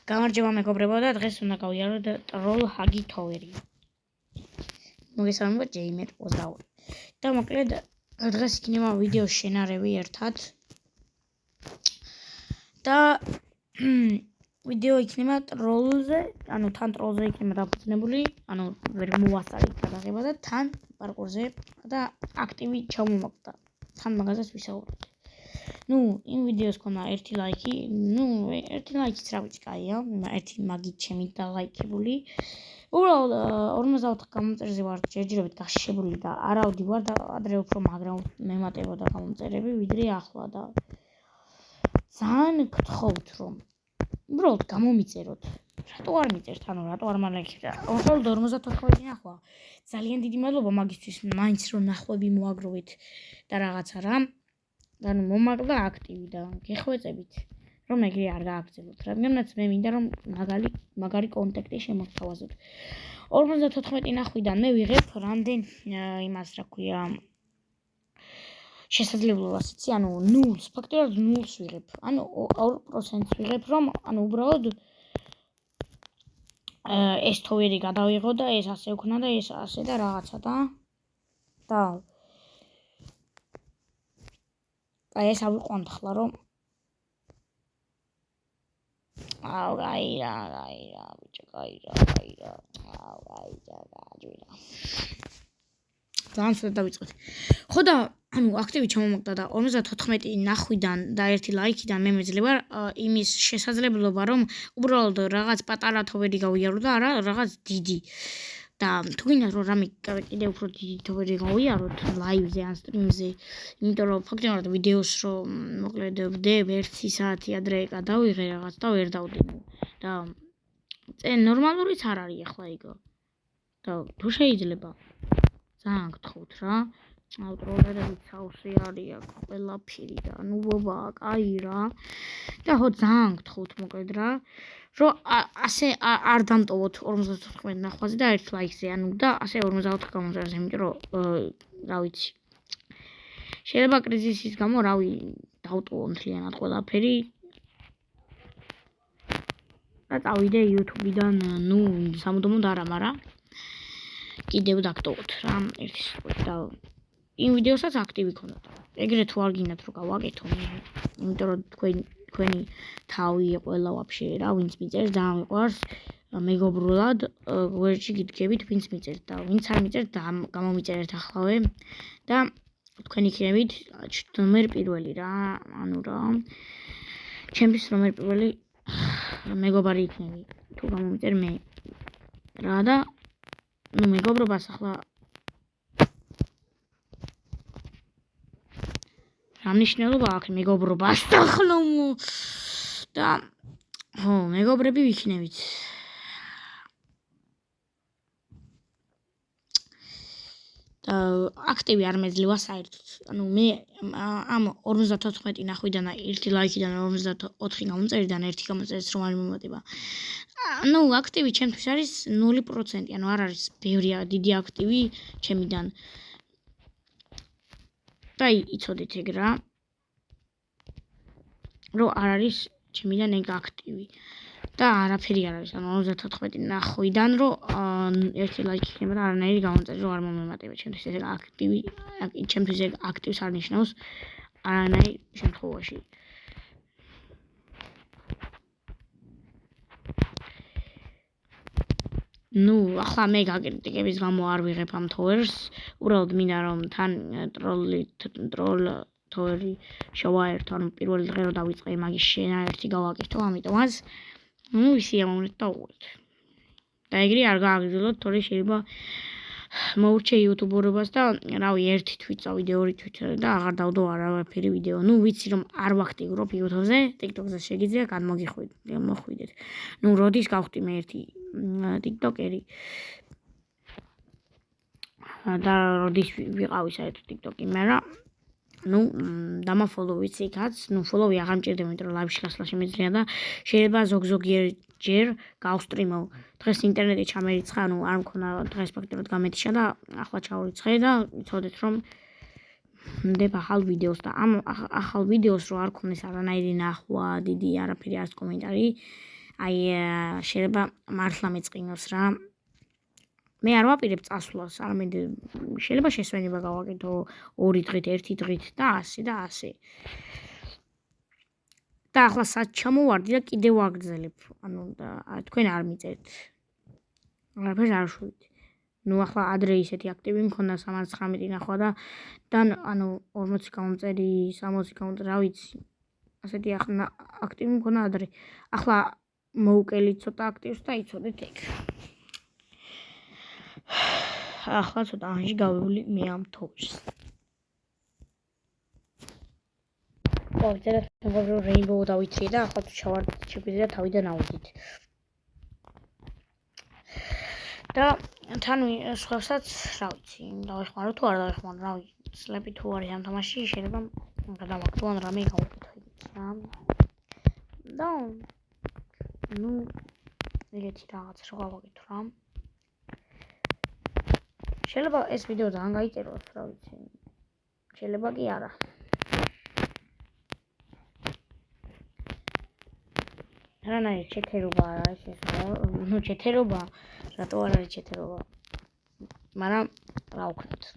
გამარჯობა მეგობრებო და დღეს უნდა გავიაროთ ტროლ ჰაგი თოვერი. მოგესალმებით ჯეიმერ 22. და მოკლედ დღეს იქნება ვიდეო შენარევი ერთად. და ვიდეო იქნება ტროლზე, ანუ თან ტროლზე იქნება დაფუძნებული, ანუ ვერ მოვასწრით გადაღება და თან პარკურზე და აქტივი ჩამომაგდა. თან მაგაზეც ვისაუბრებთ. იმ ვიდეოს ქონა ერთი ლაიქი, ერთი ლაიქიც რა ვიცი, კაია, ერთი მაგით ჩემი და ლაიქებული. უბრალოდ 54 გამომწერზე ვარ ჯერჯერობით გაშიშებული და არავდი ვარ და ადრე უფრო მაგრამ მემატებოდა გამომწერები, ვიდრე ახლა და ძალიან გთხოვთ რომ უბრალოდ გამომიწეროთ. რატო არ მიწერთ, ანუ რატო არ მალაიქებთ? უბრალოდ 54 ნახვა. ძალიან დიდი მადლობა მაგისთვის, მაინც რომ ნახვები მოაგროვეთ და რაღაცა რა. და მომაგდა აქტივი და გეხვეწებით რომ ეგრე არ გააგრძელოთ, რადგანაც მე მინდა რომ მაგარი კონტაქტი შემოგთავაზოთ. 54 ნახვიდან მე ვიღებ რამდენ იმას რა ქვია შესაძლებლობას, იცი, ანუ 0-ს, ფაქტობრივად 0-ს ვიღებ. ანუ 2%-ს ვიღებ, რომ ანუ უბრალოდ ეს თოვერი გადავიღო და ეს ასე ვქნა და ეს ასე და რაღაცა და აი ეს ავიყვანთ ახლა რომ გაირა ბიჭო გაირა გაჯვირა ძალიან ცუდად დავიწყეთ. ხო და ანუ აქტივი ჩამომაგდა და 54 ნახვიდან და 1 ლაიქიდან მე მეძლება იმის შესაძლებლობა რომ უბრალოდ რაღაც პატარა თოვერი გავიარო და არა რაღაც დიდი. და თუ გინდათ რომ რამე კიდევ უფრო დიდი თოვერი გავიაროთ ლაივზე ან სტრიმზე, იმიტომ რომ ფაქტობრივად ვიდეოს რომ მოკლედ ვდებ 1 საათი ადრე გადავიღე რაღაც და ვერ დავდებ და ნორმალურიც არ არის ახლა იგო. და თუ შეიძლება ძალიან გთხოვთ რა, ავტროლერებით საოცრი არის აქ ყველაფერი და ნუ ბობა, კაი რა. და ხო ძალიან გთხოვთ მოკლედ რა. რომ ასე არ დამტოვოთ 54 ნახვაზე და 1 ლაიქზე, ანუ და ასე 54 გამომწერზე, იმიტომ რომ რა ვიცი. შეიძლება კრიზისის გამო რავი დავტოვო მთლიანად ყველაფერი. და წავიდე YouTube-დან, სამუდამოდ არა, მაგრამ კიდევ დაგტოვოთ რა ერთის და იმ ვიდეოსაც აქტივი ქონდათ. ეგრე თუ არ გინდათ რომ გავაკეთო, იმიტომ რომ თქვენი თავი ყველა ვაფშე რა, ვინც მიწერს და მიყვარს მეგობრულად, გვერდში გიდგებით, ვინც მიწერს და ვინც არ მიწერს და გამომიწერეთ ახლავე და თქვენ იქნებით ნომერ პირველი რა, ანუ რა. ჩემთვის ნომერ პირველი მეგობარი იქნები, თუ გამომიწერ მე რა და მეგობრობას ახლა რა მნიშვნელობა აქვს მეგობრობას ახლა და ხო, მეგობრები ვიქნებით. აქტივი არ მეძლევა საერთოდ. ანუ მე ამ 54 ნახვიდან 1 ლაიქიდან 54 გამომწერიდან 1 გამომწერს რომ არ მომატება. ანუ აქტივი ჩემთვის არის 0%, ანუ არ არის ბევრი დიდი აქტივი ჩემიდან. და იცოდეთ ეგ რა. რომ არ არის ჩემიდან ეგ აქტივი. და არაფერი არ არის, ანუ 54 ნახვიდან რომ 1 ლაიქი იქნება და არანაირი გამომწერი რომ არ მომემატება. ჩემთვის ეს აქტივი, ჩემთვის ეგ აქტივს არ ნიშნავს არანაირ შემთხვევაში. ახლა მე გაკრიტიკების გამო არ ვიღებ ამ თოვერს, უბრალოდ მინდა რომ თან ტროლ თოვერი შევაერთო, ანუ პირველი დღე რომ დავიწყე მაგის შენა ერთი გავაკეთო, ამიტომაც ისი ამოვნეთ და უყურეთ. და ეგრე არ გააგრძელოთ, თორე შეიძლება მოურჩე იუთუბერობას და რავი, 1 თვით წავიდე, 2 თვით და აღარ დავდო არაფერი ვიდეო. ვიცი რომ არ ვაქტიურობ YouTube-ზე, TikTok-ზე შეგიძლია მოხვიდეთ. როდის გავხდი მე ერთი TikTok-ერი და როდის ვიყავი საერთოდ TikTok-ი, მაგრამ დამაფოლო ვიცი იქაც, ფოლოვი აღარ მჭირდება, იმიტომ რომ ლაივში გასვლა შემეძლია და შეიძლება ზოგჯერ გავსტრიმო. დღეს ინტერნეტი ჩამერიცხა, არ მქონა დღეს ფაქტობრივად გამეთიშა და ახლა ჩავრიცხე და იცოდეთ რომ ვდებ ახალ ვიდეოს და ამ ახალ ვიდეოს რო არ ქონდეს არანაირი ნახვა, დიდი არაფერი არც კომენტარი, აი შეიძლება მართლა მეწყინოს რა. მე არ ვაპირებ წასვლას, არამედ შეიძლება შესვენება გავაკეთო 2 დღით, 1 დღით და ასე და ასე. და ახლა სად ჩამოვარდი და კიდევ ვაგრძელებ. ანუ თქვენ არ მიწერთ. არაფერს არ შვით. ნუ ახლა ადრე ისეთი აქტივი მქონდა 3:19 ნახვა და ანუ 40 გამომწერი, 60 გამომწერი, რა ვიცი. ასეთი ახლა აქტივი მქონდა ადრე. ახლა მოუკელი ცოტა აქტივს და იცოდეთ ეგ. ახლა ცოტა ანში გავებული მე ამ თოვერს. გავიწერეთ მეგობრო რეინბოუ დავიცრიე და ახლა თუ ჩავარდით ჩიპიზე და თავიდან ავიდით. და თან სხვასაც რა ვიცი, დავეხმარო თუ არ დავეხმარო, რა ვიცი, სლეპი თუ არის ამ თამაში შეიძლება გადავაკეთო ან რამე გავაკეთო იგიც რა. და ნუ ეგეთი რაღაც რა გავაკეთო რა. შეიძლება ეს ვიდეო ძალიან გაიწეროს, რა ვიცი. შეიძლება კი არა. რანაირ ჩეთერობა არის ეს, ნუ ჩეთერობა, რატო არ არის ჩეთერობა? მაგრამ რა ვქნათ?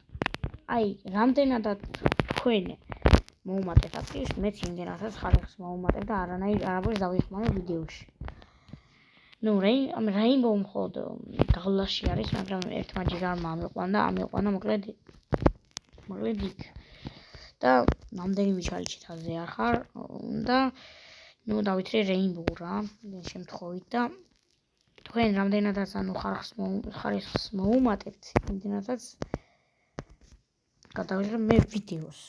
აი, რამდენადაც თქვენ მოუმატეთ აქტივს, მეც იმდენადაც ხალხს მოუმატებ და არაფერს დავიხმარო ვიდეოში. ნუ რეინბოუ მხოლოდ გავლაში არის, მაგრამ ერთმა ჯიგარმა ამიყვანა და ამიყვანა მოკლედ იქ. და ნამდვილი მიჩალიჩითაზე არ ხარ და ნუ დავითრე რეინბოუ რა, შემთხვევით და თქვენ რამდენადაც ანუ ხარისხს მოუმატებთ, იმდენადაც გადავიღებ მე ვიდეოს.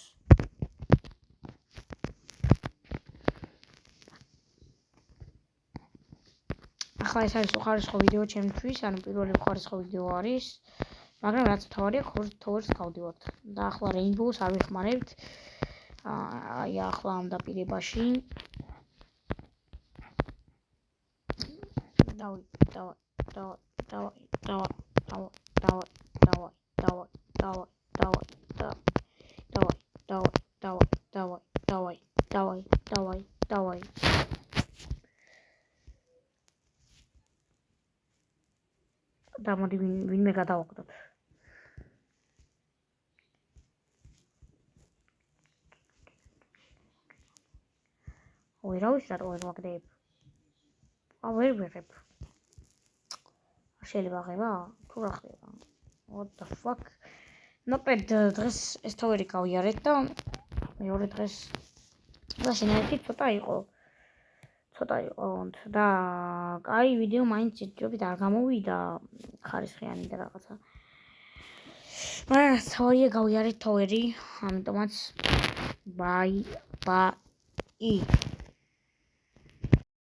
ახლა ეს არის უხარისხო ვიდეო ჩემთვის, ანუ პირველი უხარისხო ვიდეო არის, მაგრამ რაც თავარია, თოვერს გავდივართ და ახლა რეინბოუს არ ვიხმარებთ. აი ახლა ამ დაპირებაში დავай. და მოდი ვინმე გადავაგდოთ. ой, რა ვიცი რატო ვერ ვაგდებ. ვერ ვიღებ. შეიძლება აღება? თუ რა ხდება? What the fuck? ნოპედ დღეს ეს თოვერი გავიარეთ და მეორე დღეს და შენაერთი ცოტა იყო და კაი ვიდეო მაინც ჯობით არ გამოვიდა ხარისხიანი და რაღაცა. მაგრამ თორია გავიარეთ თოვერი, ამიტომაც ბაი.